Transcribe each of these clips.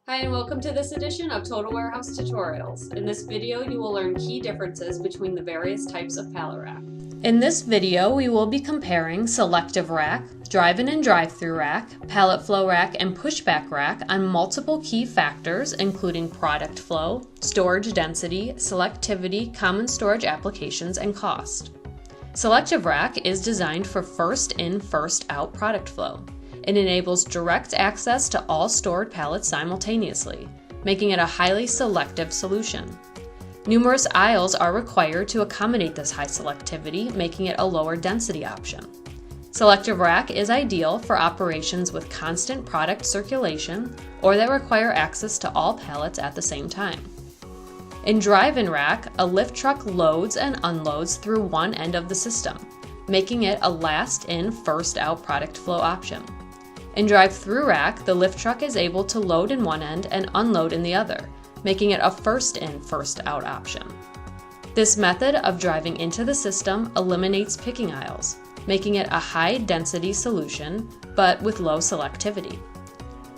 Hi and welcome to this edition of Total Warehouse Tutorials. In this video, you will learn key differences between the various types of pallet rack. In this video, we will be comparing Selective Rack, Drive-in and Drive-through Rack, Pallet Flow Rack, and Pushback Rack on multiple key factors including product flow, storage density, selectivity, common storage applications, and cost. Selective Rack is designed for first-in, first-out product flow. It enables direct access to all stored pallets simultaneously, making it a highly selective solution. Numerous aisles are required to accommodate this high selectivity, making it a lower density option. Selective Rack is ideal for operations with constant product circulation or that require access to all pallets at the same time. In Drive-in Rack, a lift truck loads and unloads through one end of the system, making it a last-in, first-out product flow option. In Drive-through Rack, the lift truck is able to load in one end and unload in the other, making it a first-in, first-out option. This method of driving into the system eliminates picking aisles, making it a high-density solution, but with low selectivity.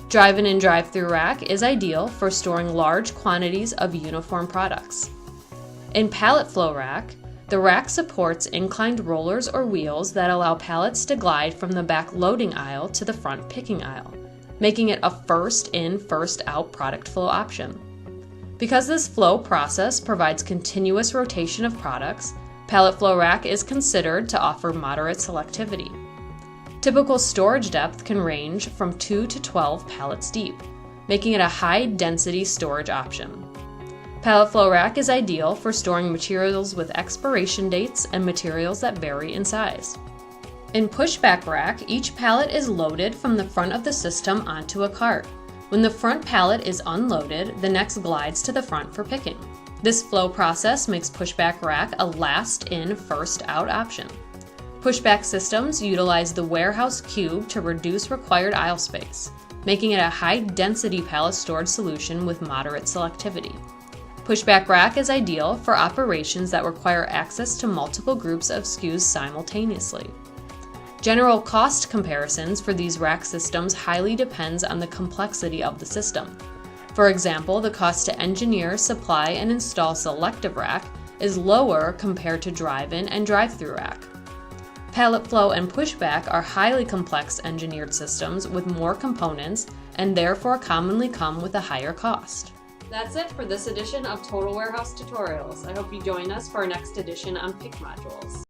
Drive-in and Drive-through Rack is ideal for storing large quantities of uniform products. In Pallet Flow Rack, the rack supports inclined rollers or wheels that allow pallets to glide from the back loading aisle to the front picking aisle, making it a first-in, first-out product flow option. Because this flow process provides continuous rotation of products, Pallet Flow Rack is considered to offer moderate selectivity. Typical storage depth can range from 2 to 12 pallets deep, making it a high-density storage option. Pallet Flow Rack is ideal for storing materials with expiration dates and materials that vary in size. In Pushback Rack, each pallet is loaded from the front of the system onto a cart. When the front pallet is unloaded, the next glides to the front for picking. This flow process makes Pushback Rack a last-in, first-out option. Pushback systems utilize the warehouse cube to reduce required aisle space, making it a high-density pallet storage solution with moderate selectivity. Pushback Rack is ideal for operations that require access to multiple groups of SKUs simultaneously. General cost comparisons for these rack systems highly depends on the complexity of the system. For example, the cost to engineer, supply, and install Selective Rack is lower compared to Drive-in and Drive-through Rack. Pallet Flow and Pushback are highly complex engineered systems with more components and therefore commonly come with a higher cost. That's it for this edition of Total Warehouse Tutorials. I hope you join us for our next edition on pick modules.